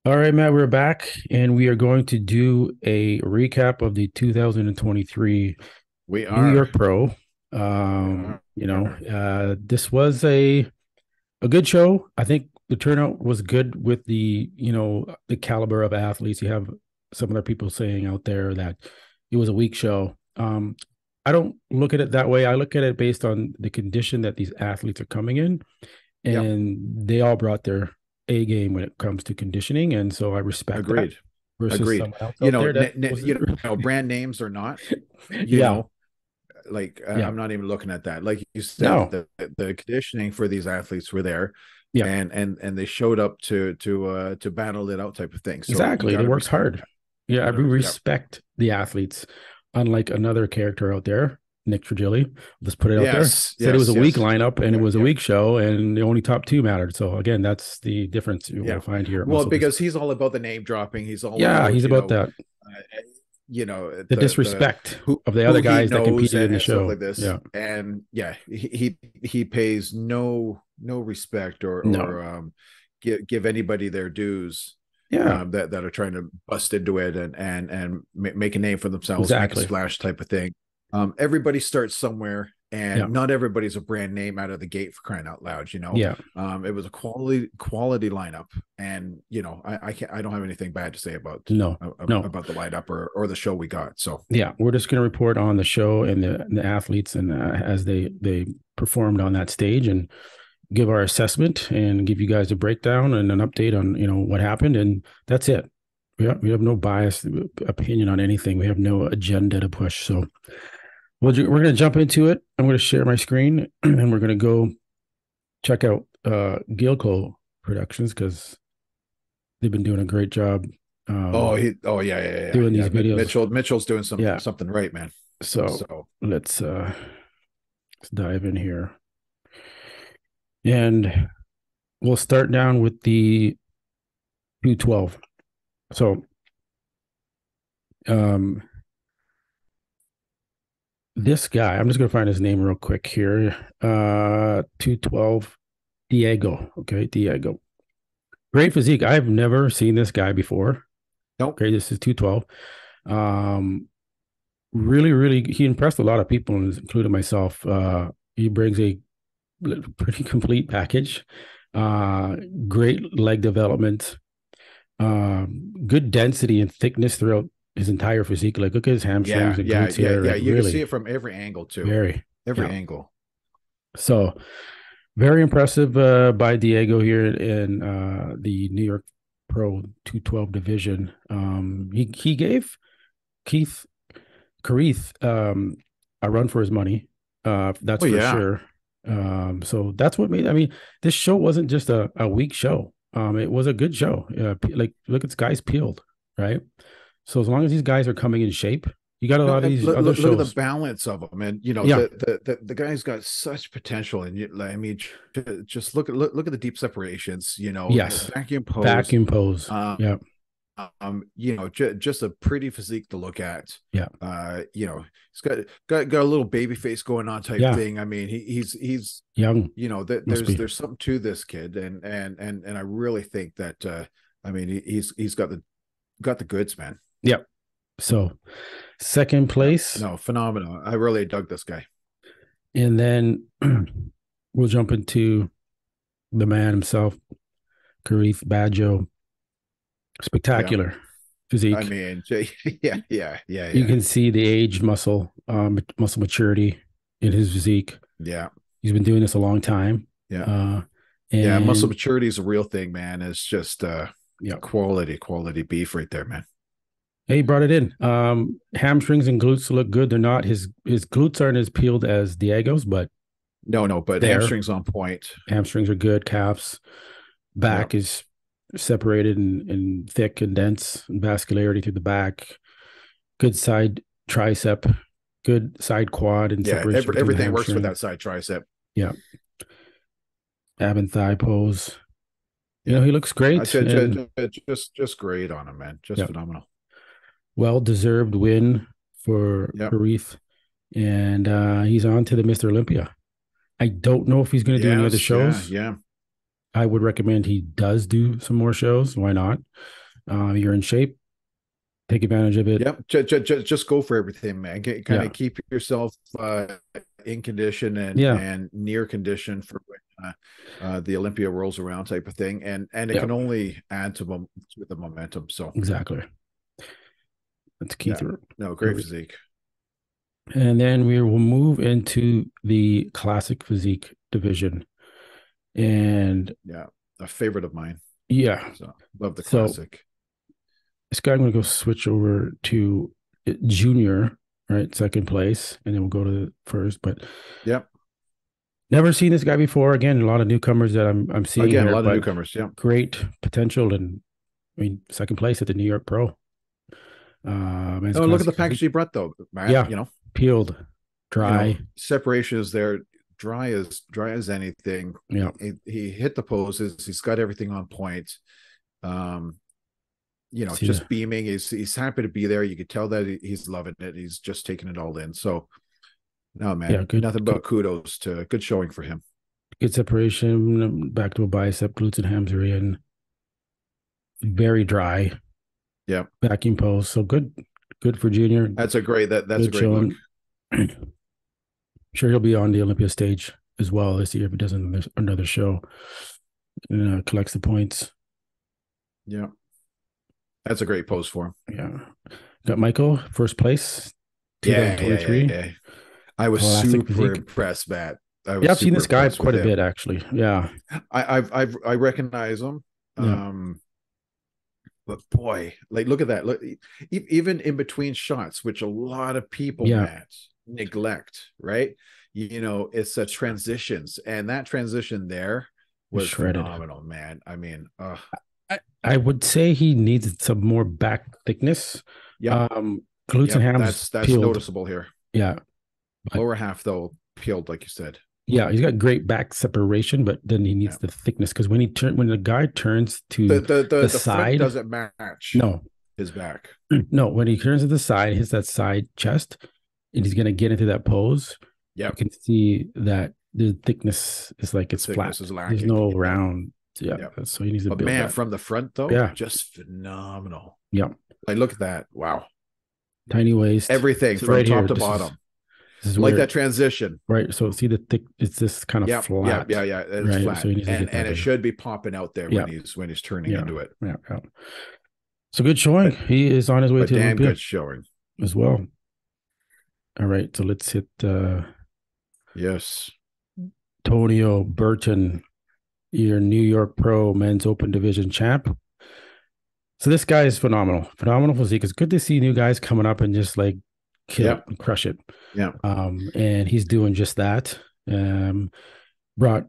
All right, Matt, we're back and we are going to do a recap of the 2023 We New are. York Pro. We are. This was a good show. I think the turnout was good with the caliber of athletes. You have some other people saying out there that it was a weak show. I don't look at it that way. I look at it based on the condition that these athletes are coming in, Yep. and they all brought their A game when it comes to conditioning, and so I respect that Agreed. versus Agreed. someone else out there that wasn't. Brand names or not, you Yeah, know, yeah, I'm not even looking at that. Like you said, no, the conditioning for these athletes were there, yeah, and they showed up to battle it out type of thing. So you exactly. got They to worked respect hard. that. Yeah, we Yep. respect the athletes, unlike another character out there, Nick Trigili. Let's put it out there. Yes. Said it was a Yes. weak Yes. lineup and it Yeah. was a Yeah. weak show, and the only top two mattered. So again, that's the difference we'll Yeah. find here at Well, Muscle because Physiques. he's all about the name dropping. He's all Yeah, about, he's about that. The the disrespect of the who other he guys that knows competed in the and stuff show. like this. Yeah, And yeah, he pays no respect no, or give anybody their dues, yeah, that are trying to bust into it and make a name for themselves, make a exactly. splash type of thing. Everybody starts somewhere, Yeah, and not everybody's a brand name out of the gate, for crying out loud. yeah, It was a quality lineup, and I don't have anything bad to say no, no. about the lineup or the show we got. So Yeah, we're just going to report on the show and the athletes and as they performed on that stage and give our assessment and give you guys a breakdown and an update on what happened, and that's it. We have no biased opinion on anything. We have no agenda to push. So we're going to jump into it. I'm going to share my screen and we're going to go check out Gilco Productions because they've been doing a great job oh yeah, doing these videos. Mitchell's doing Yeah. something right, man. So So let's dive in here. And we'll start down with the 212. So um this guy, I'm just gonna find his name real quick here. 212 Diego. Okay, Diego. Great physique. I've never seen this guy before. nope. Okay, this is 212. Um really, really he impressed a lot of people, including myself. He brings a pretty complete package. Uh Great leg development, good density and thickness throughout his entire physique. Like, look at his hamstrings and glutes here. Yeah. Like, You can see really, it from every angle too. very, Every yeah. angle. So, very impressive by Diego here in the New York Pro 212 division. He gave Keith Kareth a run for his money. That's Oh for yeah. sure. So that's what made. I mean, this show wasn't just a weak show. It was a good show. Like, look at this guy's peeled, right? So as long as these guys are coming in shape, you got a No, lot of and these other look at the shows. balance of them, and Yeah. the guy's got such potential, and I mean, just look at the deep separations, Yes. vacuum pose, Vacuum pose. um, Yeah. just a pretty physique to look at. Yeah. He's got a little baby face going on type Yeah. thing. I mean, he's Young must there's be. something to this kid, and I really think that I mean, he's got the goods, man. Yeah. So second Yeah, place, no, phenomenal. I really dug this guy. and then we'll jump into the man himself, Kareth Banjo. Yeah. Spectacular I physique. mean, You yeah, can see the aged muscle maturity in his physique. yeah, He's been doing this a long time. yeah, Uh, yeah. Muscle and maturity is a real thing, man. It's just yeah, quality beef right there, man. he brought it in. Hamstrings and glutes look good. They're not his glutes aren't as peeled as Diego's, but No, but there hamstrings on point. hamstrings are good. Calves, Yeah, back is separated and thick and dense, and vascularity through the back. Good side tricep, good side quad, and yeah. separation between the Everything works for hamstring. that side tricep. Yeah, ab and thigh pose. Yeah, He looks great and just great on him, man. Just yeah, phenomenal. well deserved win for Yep. Harith, and he's on to the Mr. Olympia. I don't know if he's going to do any other Yes. Yeah. shows. Yeah. I would recommend he does do some more shows. Why not? You're in shape, take advantage of it. Yep, just go for everything, man. Kind Yeah, of keep yourself in condition yeah, and near condition for when the Olympia rolls around, type of thing, and it yeah, can only add to the momentum. So exactly. That's key yeah, through. no, great physique. And then we will move into the classic physique division. And Yeah, a favorite of mine. yeah, So love the so classic. this guy, I'm going to go switch over to junior, right? Second place. And then we'll go to the first. But Yep. never seen this guy before. Again, a lot of newcomers that I'm seeing Again, a here, lot of but newcomers. Yep. great potential. And I mean, second place at the New York Pro. Men's Oh, look at the classic package physique. he brought though, Matt. Yeah, peeled, dry. Separation is there, dry as anything. Yeah, He hit the poses. He's got everything on point. Um, see the just beaming. He's happy to be there. You could tell that he's loving it. He's just taking it all in. So, no, man, yeah, good, nothing but kudos to good showing for him. good separation. Back to a bicep, glutes and hams are in. Very dry. Yeah, Vacuum pose. So good for junior. that's a Good great look. showing. Sure, he'll be on the Olympia stage as well this year if he does another show and collects the points. Yeah, that's a great pose for him. Yeah. Got Michael, first place, Yeah, 2023. yeah. I was Classic super physique. impressed, Matt. I Yeah, was I've seen super this guy impressed with quite a him. bit, actually. Yeah. I recognize him. Yeah. But boy, like look at that. Look, even in between shots, which a lot of people, Yeah. Matt, neglect, right? It's a transitions, and that transition there He's was shredded. phenomenal, man. I mean, I would say he needs some more back thickness. yep, Glutes and yep. hams That's peeled. noticeable here. Yeah. But Lower half though peeled, like you said. yeah, he's got great back separation, but then he needs Yeah. the thickness because when the guy turns The to the the the the front side, doesn't match no, his back. no, when he turns to the side, hits that side chest, and he's gonna get into that pose. You Yep. can see that the thickness is like it's flat. Thickness is There's lacking. no Yep. round. Yeah, Yep. so he needs to But build man, that. from the front though, Yeah, just phenomenal. yeah. Like look at that. Wow. Tiny waist. Everything So from right top here, to this is bottom. this is Like where that transition. right. So see the thick. It's this kind of Yeah, flat. yeah. It's Right. flat. So he needs to And get that it in. should be popping out there Yeah, when he's turning yeah, into it. yeah, yeah. So good showing. But He is on his way to damn Olympia good showing. as well. All right. So let's hit Yes. Tonio Burton, your New York Pro Men's Open Division champ. So this guy is phenomenal. Phenomenal physique. It's good to see new guys coming up and just like kill it and crush it. Yeah. And he's doing just that. Brought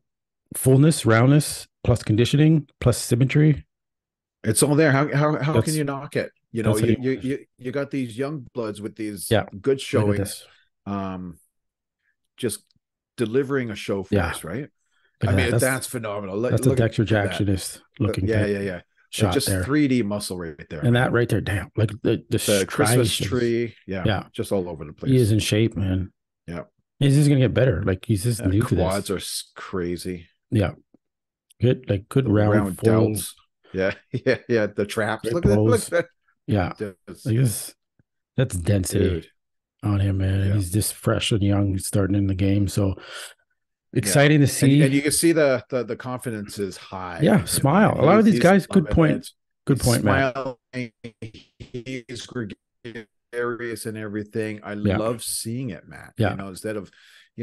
fullness, roundness, plus conditioning, plus symmetry. It's all there. How can you knock it? You got these young bloods with these good showings. Just delivering a show for us, right? I mean, that's phenomenal. That's a Dexter Jacksonist looking. Yeah. Shot just there. 3D muscle right there. And that right there, damn. Like the Christmas tree. Yeah. Just all over the place. He is in shape, man. Yeah. He's just gonna get better. Like he's just new to this. Quads are crazy. Yeah. Good, like good round delts. Yeah. The traps. Look at that. Yeah. That's density on him, man. Yeah. He's just fresh and young, starting in the game. So exciting to see. And you can see the confidence is high. Yeah, smile. A lot of these guys, good point. Good point, man. He's gregarious and everything. I love seeing it, Matt. Yeah. Instead of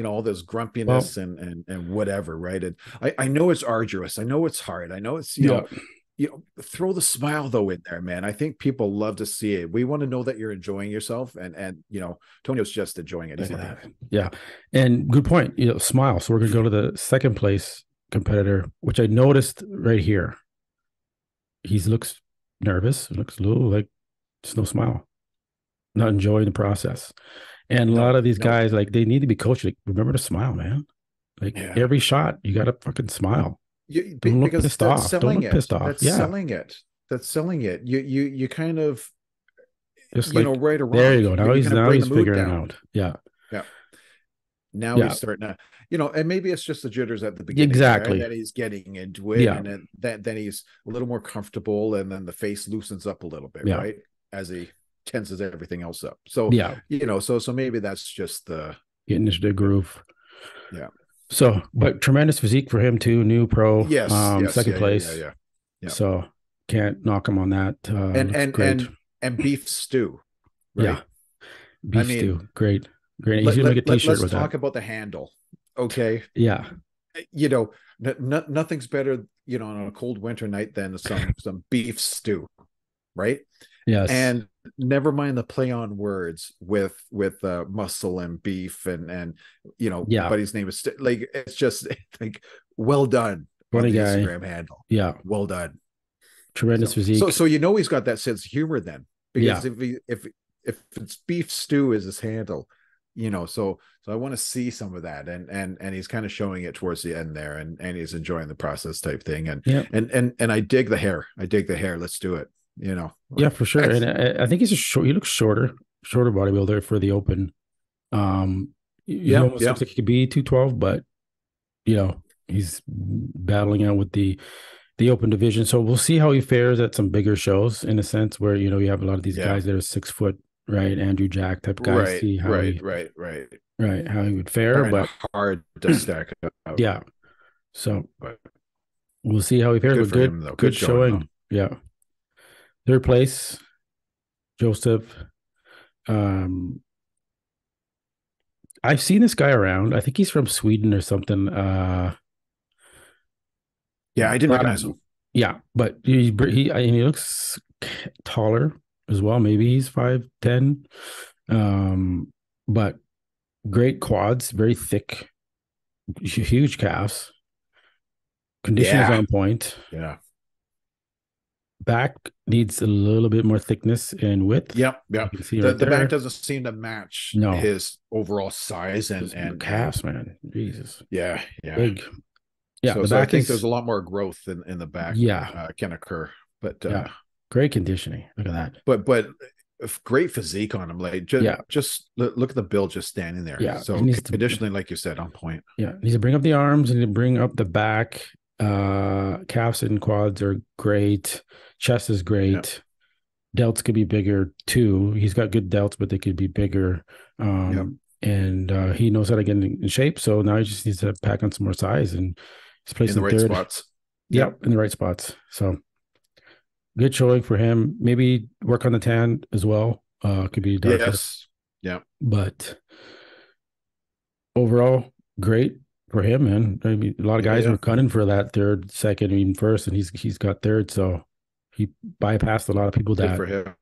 all this grumpiness and whatever, right? And I know it's arduous. I know it's hard. I know it's throw the smile though in there, man. I think people love to see it. We want to know that you're enjoying yourself, and Tonio's just enjoying it. Yeah, and good point. Smile. So we're gonna go to the second place competitor, which I noticed right here. He looks nervous. Looks a little like just no smile, not enjoying the process. And a lot of these guys, like they need to be coached. Like, remember to smile, man. Like every shot, you got to fucking smile. Don't look pissed off. Don't look pissed off. That's selling it. That's selling it. You kind of just like right or wrong. There you go. Now he's figuring it out. Yeah. Now Yeah, he's starting to, and maybe it's just the jitters at the beginning there, and exactly. then he's getting into it, Yeah, and then he's a little more comfortable, and then the face loosens up a little bit, yeah, right? As he tenses everything else up. So, yeah. so maybe that's just the, Getting into the groove. yeah. So, but tremendous physique for him too. New pro, Yes, yes, second yeah, yeah, yeah, place. yeah. Yeah. So can't knock him on that. And Looks and great. and and beef stew, right? Yeah, I beef mean, stew, great, great. He's gonna make a T-shirt let's with that. talk about the handle. Okay. Yeah, You know, nothing's better, on a cold winter night than some beef stew, right? yes, And never mind the play on words with muscle and beef and yeah. buddy's name is like, it's just like, well done on Funny the guy. Instagram handle. Yeah, Well done. tremendous So physique. he's got that sense of humor then, Yeah, because if it's beef stew is his handle, so I want to see some of that, and he's kind of showing it towards the end there, and he's enjoying the process type thing, and yeah, and I dig the hair. I dig the hair. Let's do it. yeah, for sure. And I think he's a short. He looks shorter bodybuilder for the open. He Yeah, almost yeah, looks like he could be 212, but he's battling out with the open division. So we'll see how he fares at some bigger shows, in a sense where you have a lot of these yeah. guys that are 6 foot, right? Andrew Jack type guys. Right, See how right, he right, right. right how he would fare. Kind of But hard to stack up, yeah, so but we'll see how he fares. good But for him though. Good good showing though. showing. Yeah, third place, Joseph. Um, I've seen this guy around. I think he's from Sweden or something. Yeah, I didn't But recognize him. yeah, but he looks taller as well. Maybe he's 5'10". But great quads, very thick, huge calves. Conditioning is Yeah, on point. yeah. Back needs a little bit more thickness and width. Yep, You yep. can see right The back there. doesn't seem to match No, his overall size, and just the and calves, man. Jesus, yeah, yeah. big. Yeah, So the so I back think there's is a lot more growth in the back, yeah, can occur. But yeah. Great conditioning. Look at that. but great physique on him. Like, Yeah, just look at the build just standing there. yeah. He So needs to conditioning, like you said, on point. yeah, needs to bring up the arms and bring up the back. Calves and quads are great. Chest is Yeah, great. Delts could be bigger too. He's got good delts, but they could be bigger. yeah. And he knows how to get in shape. So now he just needs to pack on some more size, and he's In the placing right third. spots. Yep, Yep. in the right spots. So good showing for him. Maybe work on the tan as well. Could be darker, Yes. Yeah. but overall, great for him, man. I mean, a lot of Yeah. guys Yeah. were cutting for that third, second, even first, and he's got third. So he bypassed a lot of people Good that for him.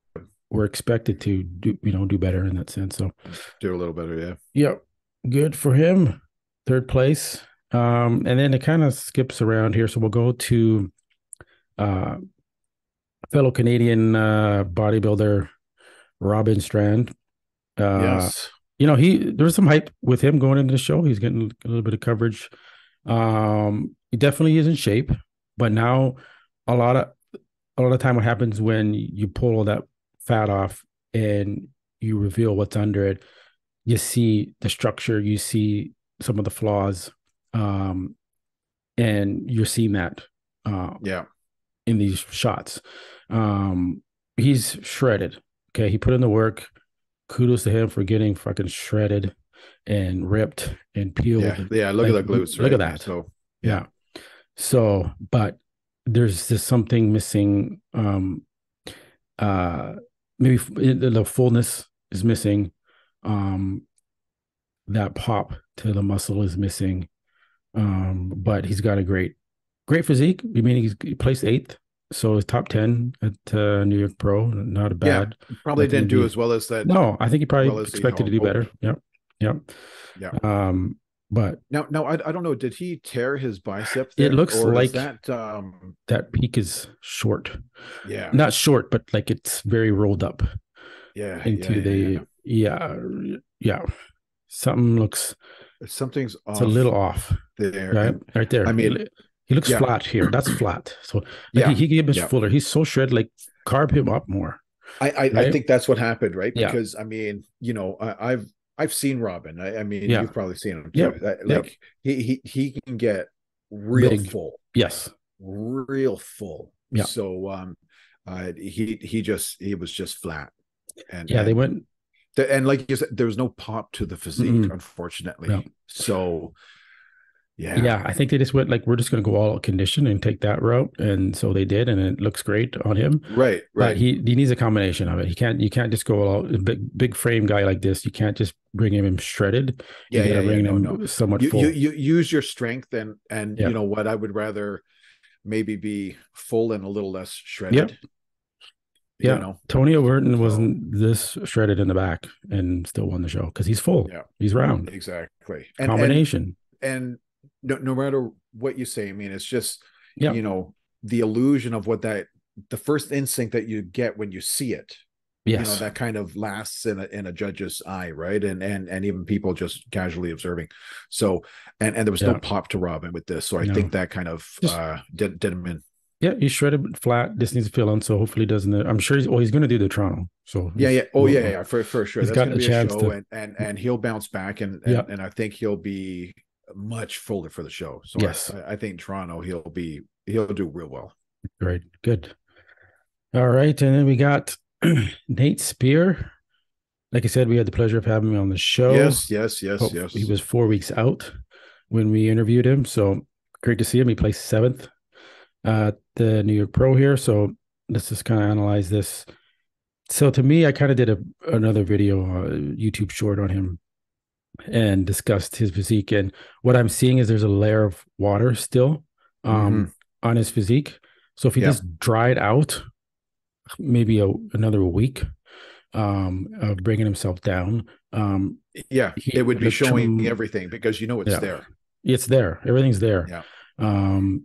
were expected to do better in that sense. So Do a little better. Yeah. yeah, good for him. Third place. And then it kind of skips around here. So we'll go to uh fellow Canadian bodybuilder Robin Strand. Uh Yes. there was some hype with him going into the show. He's getting a little bit of coverage. He definitely is in shape, but now a lot of time what happens when you pull all that fat off and you reveal what's under it, you see the structure, you see some of the flaws, and you're seeing that Yeah. in these shots. He's shredded. Okay, he put in the work. Kudos to him for getting fucking shredded and ripped and peeled. Yeah. Yeah. Look at Like, the glutes, look at right? that. So yeah. Yeah. So, but there's just something missing. Uh, maybe the fullness is missing. Um, that pop to the muscle is missing. But he's got a great physique. I mean, he placed eighth, so he's top 10 at New York Pro. Not a Yeah. bad. Probably Nothing to didn't do be. as well as that, No, I think he probably well as he expected to do better. hoped. Yep, yep. Yeah. But Now I don't know. Did he tear his bicep it there, looks or is like that that peak is short. yeah. Not short, but like it's very rolled up Yeah. Yeah. into Yeah. Yeah. the yeah. Something looks Something's it's a off little off. there. Right, And right there. I mean, He looks yeah. flat here. That's flat. So like Yeah. he can get much Yeah. fuller. He's so shredded. Like carb him up more. I Right. think that's what happened, right? Yeah. Because I mean, I've seen Robin. I mean, Yeah. you've probably seen him too. Yep. Yep. Like he can get real Big. full, Yes. real full. Yeah. So he was just flat, and Yeah. They went. like you said, there was no pop to the physique, Mm-mm. Yeah. unfortunately. So yeah, Yeah, I think they just went like we're just going to go all out condition and take that route, and so they did, and it looks great on him. right, But right. he needs a combination of it. You can't just go all out, big frame guy like this. You can't just bring him shredded. You Yeah, got yeah, to yeah. bring No, no. him somewhat You full. you use your strength, and Yeah, you know what? I would rather maybe be full and a little less yeah, shredded. You yeah. know, Tonio Burton so wasn't this shredded in the back and still won the show because he's full. yeah, He's round. exactly. Combination. And no matter what you say, I mean, it's just Yeah. the illusion of what that the first instinct that you get when you see it, Yes. that kind of lasts in a judge's eye, right? And even people just casually observing. So and there was no Yeah. pop to Robin with this, so I No. think that kind of Just did him in. yeah. He's shredded flat. This needs to fill on. So hopefully he doesn't. I'm sure he's going to do the Toronto. So Yeah, yeah. Oh, yeah, yeah, for sure. he's That's got going to a be a chance show, to. and he'll bounce back, Yeah. and I think he'll be much fuller for the show. So Yes. I think Toronto he'll do real well. Great. Good. All right. And then we got Nate Spear. Like I said, we had the pleasure of having him on the show. Yes, yes, yes, He yes. was 4 weeks out when we interviewed him. So great to see him. He placed seventh at the New York Pro here. So let's just kind of analyze this. So to me, I kind of did another video, YouTube short on him and discussed his physique. And what I'm seeing is there's a layer of water still Mm-hmm. on his physique. So if he Yeah, just dried out maybe another week of bringing himself down, yeah. he It would would be look showing everything because it's yeah, there. it's there. Everything's there. Yeah, Um,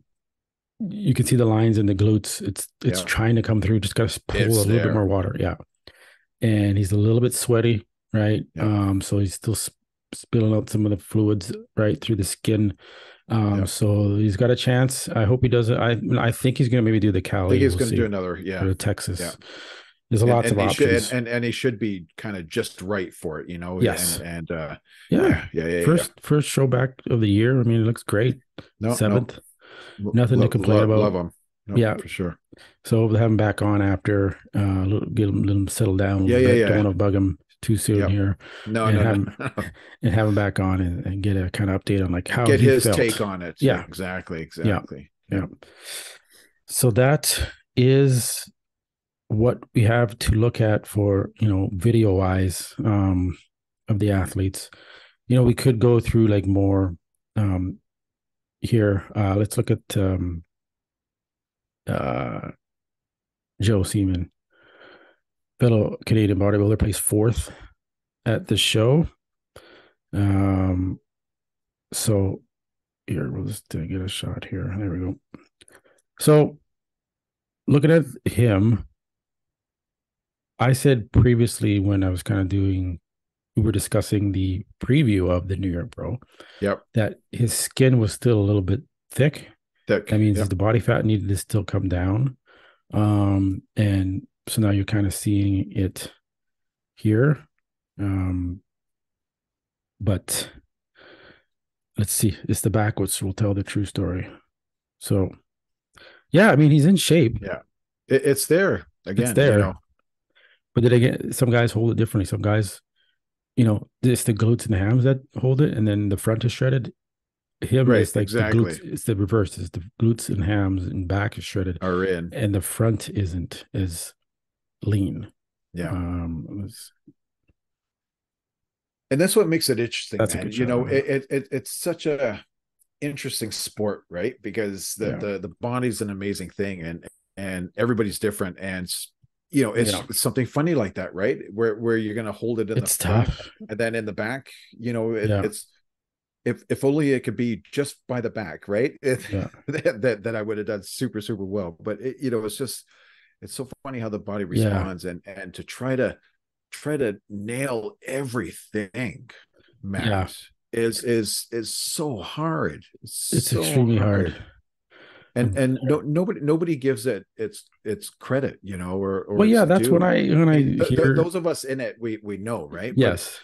you can see the lines in the glutes. It's yeah. trying to come through. Just got to pull a It's little bit more there. water. Yeah, and he's a little bit sweaty, right? Yeah, So he's still spilling out some of the fluids right through the skin. yeah. So he's got a chance. I hope he does it. I think he's going to maybe do the I think Cali. he's We'll going to do see. another. Or Yeah, the yeah. Texas. There's lots And of he should options. and he should be kind of just right for it, Yes. and Yeah. yeah. First show back of the year. I mean, it looks great. No, no. Seventh. Nothing to complain Love about. him. No, Yeah. for sure. So we'll have him back on after let him settle down a Yeah, little yeah, bit. Don't yeah. want to bug him too soon Yep. here, No, and no, have no. him and have him back on and get a kind of update on like And how get he his take felt. on it. Yeah, Exactly, yeah, exactly. yeah. Yep. So that is what we have to look at for video wise of the athletes. We could go through like more here. Let's look at uh, Joe Seaman, fellow Canadian bodybuilder, placed fourth at the show. So here we'll just get a shot here. There we go. So looking at him, I said previously when I was kind of we were discussing the preview of the New York Pro, Yep. that his skin was still a little bit thick. Thick. That means Yep. the body fat needed to still come down. And so now you're kind of seeing it here. But let's see, it's the back which will tell the true story. So yeah, I mean he's in shape. Yeah. It's there It's again, there. But then again, some guys hold it differently. Some guys, it's the glutes and the hams that hold it, and then the front is shredded. Him, Right, it's like the exactly. glutes, it's the reverse. It's the glutes and hams and back is shredded, Are in. and the front isn't as lean. Yeah. Um, And that's what makes it interesting, that's a man. good shot of It's such a interesting sport, right? Because yeah, the body's an amazing thing, and everybody's different, and yeah. it's something funny like that, right? Where you're going to hold it in the It's front, tough. and then in the back, Yeah, it's if only it could be just by the back, right? yeah, That I would have done super super well. But it's so funny how the body yeah, responds, and to try to nail everything, yeah. Matt, is so hard. It's It's so extremely hard. hard. And nobody gives it its credit, or Well, its yeah, that's when due. I I mean, hear those of us in it, we know, right? But yes,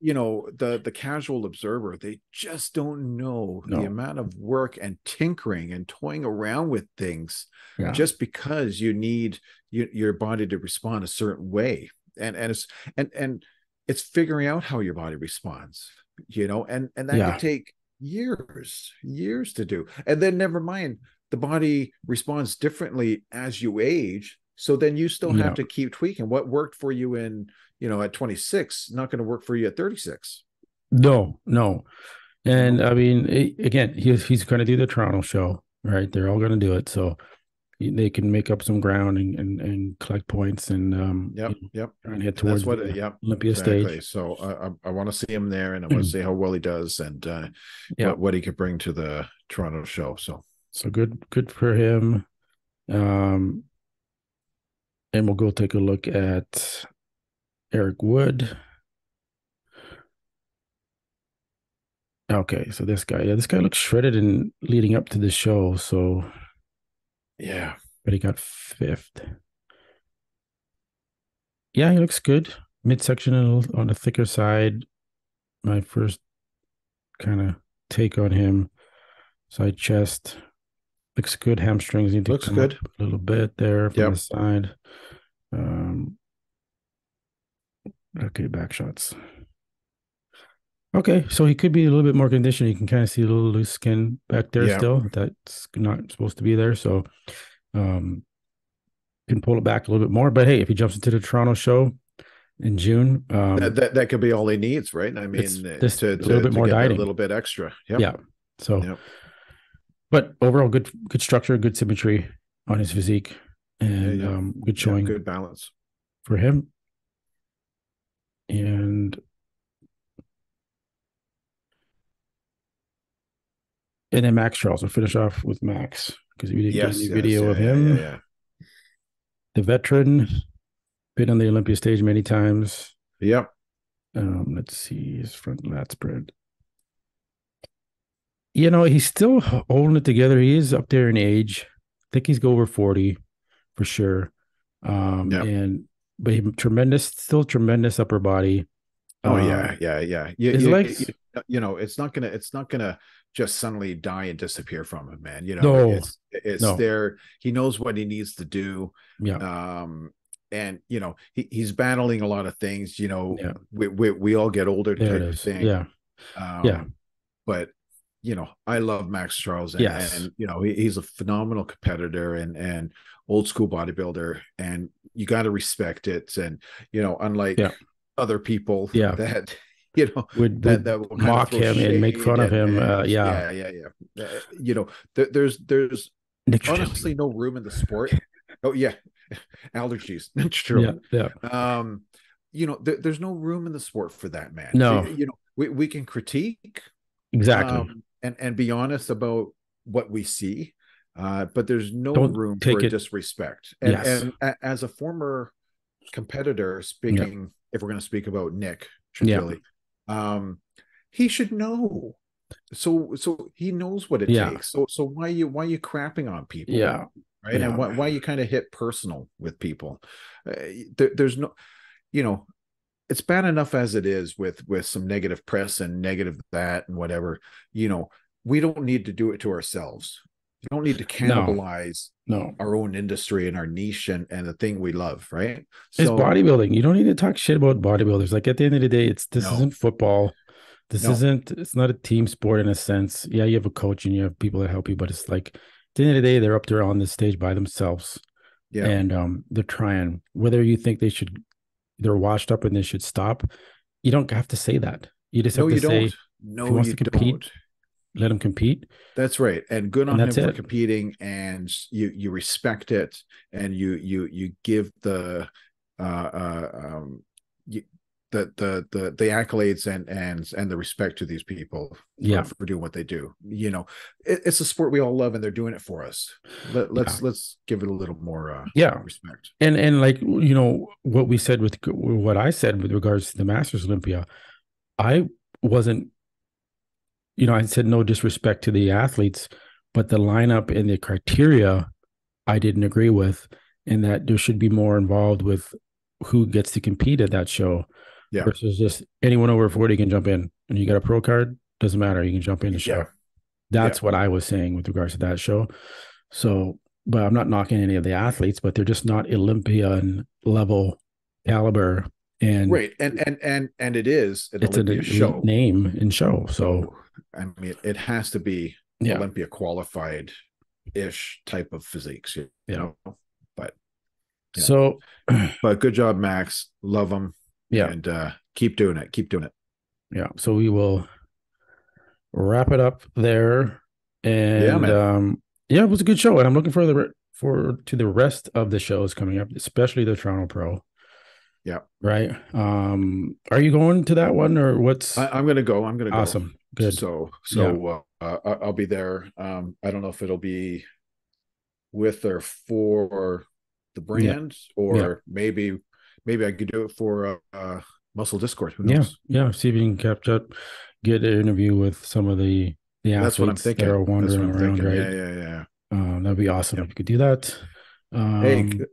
the casual observer, they just don't know the No. amount of work and tinkering and toying around with things Yeah. just because you need your body to respond a certain way. And it's figuring out how your body responds, and that could Yeah. take years to do. And then never mind, the body responds differently as you age. So then you still have Yeah. to keep tweaking what worked for you at 26, not going to work for you at 36. No, no. You And know? I mean, again, he's going to do the Toronto show, right? They're all going to do it. So they can make up some ground and collect points and Yep, yep. try and head And that's towards what, the yep, Olympia exactly. stage. So I want to see him there, and I want to see how well he does, and Yeah. what he could bring to the Toronto show. So good for him. Um, and we'll go take a look at Eric Wood. Okay, so this guy looks shredded in leading up to the show. So, yeah, but he got fifth. Yeah, he looks good. Midsection on the thicker side. My first kind of take on him. Side chest looks good. Hamstrings need to looks come up good. a little bit there from the Yep. side. Um, okay, back shots. Okay, so he could be a little bit more conditioned. You can kind of see a little loose skin back there Yeah. still. That's not supposed to be there. So um can pull it back a little bit more. But hey, if he jumps into the Toronto show in June, That could be all he needs, right? I it's mean, this to a little to bit to more get that dieting. little bit extra. Yep. Yeah. So, Yep. but overall, good structure, good symmetry on his physique, Yeah. and Yep. good Yep. showing Good balance. for him. And then Max Charles. We'll finish off with Max because we didn't get any Yes. Yes. video of Yeah. Yeah. Yeah. him. Yeah. The veteran, been on the Olympia stage many times. Yep. Let's see his front lat spread. He's still holding it together. He is up there in age. I think he's over 40 for sure. Yep. And but he still tremendous upper body. Oh yeah, yeah, yeah. His legs, It's not gonna just suddenly die and disappear from him, man. no, It's no, there. He knows what he needs to do. yeah, And he's battling a lot of things. yeah. We all get older There it type of is. thing. Yeah, yeah, But I love Max Charles, and yes, and he's a phenomenal competitor and old school bodybuilder, and you got to respect it. And unlike yeah, other people yeah. that that Would will kind of mock throw him and make shade, fun of him. and Yeah, yeah, yeah, yeah. There's nitrogen. honestly no room in the sport. Oh yeah, allergies. That's Yeah, true. yeah. There's no room in the sport for that, man. No, We can critique, exactly. and be honest about what we see, but there's no Don't room take for it. disrespect. And Yes. and as a former competitor, Yeah. speaking, if we're going to speak about Nick Yeah. Trigili, he should know. So he knows what it Yeah. takes. So why are you crapping on people, Yeah. right? And Yeah. why you kind of hit personal with people? There's no, you know, it's bad enough as it is with some negative press and negative that and whatever. We don't need to do it to ourselves. We don't need to No. cannibalize No. our own industry and our niche and the thing we love, right? It's So bodybuilding. You don't need to talk shit about bodybuilders. Like at the end of the day, this no, isn't football. no, It's not a team sport in a sense. Yeah, you have a coach and you have people that help you, but it's like at the end of the day, they're up there on the stage by themselves. yeah, And they're trying. Whether you think they're washed up and they should stop, you don't have to say that. You just have no, to you say don't. if he No, wants you to compete, don't. let him compete. That's right. And good And on him that's for it. competing, and you respect it, and you give uh, uh you, the accolades and the respect to these people Yeah. for doing what they do. It's a sport we all love, and they're doing it for us. Yeah. Let's give it a little more Yeah. respect. And like, what we said what I said with regards to the Masters Olympia, I wasn't, I said no disrespect to the athletes, but the lineup and the criteria I didn't agree with, and that there should be more involved with who gets to compete at that show. Yeah. versus just anyone over 40 can jump in. And you got a pro card, doesn't matter. You can jump in the Yeah. show. Yeah. That's what I was saying with regards to that show. So, but I'm not knocking any of the athletes, but they're just not Olympian level caliber. And Right. And it is an it's an Olympia elite show. name and show. So, So I mean it has to be yeah. Olympia qualified ish type of physiques, you Yeah. know. But yeah. So, But good job, Max. Love them. yeah. And keep doing it. Keep doing it. Yeah. So we will wrap it up there. Yeah, And man. yeah, it was a good show. And I'm looking forward to the rest of the shows coming up, especially the Toronto Pro. Yeah. Right. Are you going to that one or what's I'm gonna go. I'm gonna go. awesome? Good. Yeah. I'll be there. I don't know if it'll be with or for the Yeah. brand, Yeah. or maybe I could do it for Muscle Discord. Who Yeah. knows? Yeah. See if you can catch up, get an interview with some of the That's what I'm athletes that thinking. are That's what wandering I'm around, thinking. right? Yeah. That'd be awesome Yep. if you could do that. Hey, Um,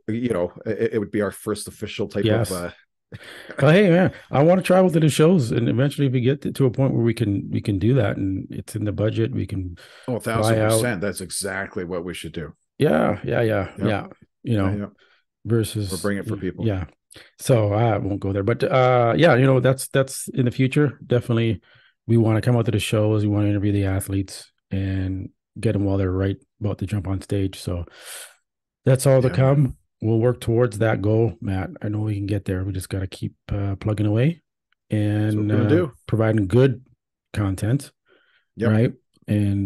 it would be our first official type of yes. Well, hey man, I want to travel to the shows, and eventually, if we get to a point where we can do that, and it's in the budget, we can oh, fly out. 1,000%. That's exactly what we should do. Yeah, Yep. yeah. You Yeah, know, yep. Or versus bring it for people. yeah. So I won't go there, but yeah, that's in the future. Definitely, we want to come out to the shows. We want to interview the athletes and get them while they're right about to jump on stage. So that's all to Yeah, man. come. We'll work towards that goal, Matt. I know we can get there. We just got to keep plugging away That's what and we're gonna do. providing good content, Yep. right? And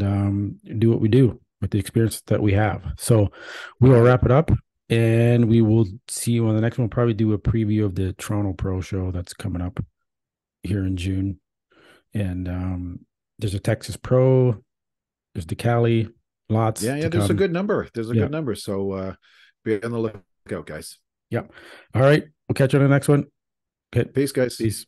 do what we do with the experience that we have. So we will Right. wrap it up and we will see you on the next one. We'll probably do a preview of the Toronto Pro show that's coming up here in June. And there's a Texas Pro, there's the Cali, lots Yeah. to There's a come. good number. There's a Yeah. good number. So be on the lookout, guys. Yeah. All right. We'll catch you on the next one. Okay. Peace, guys. Peace.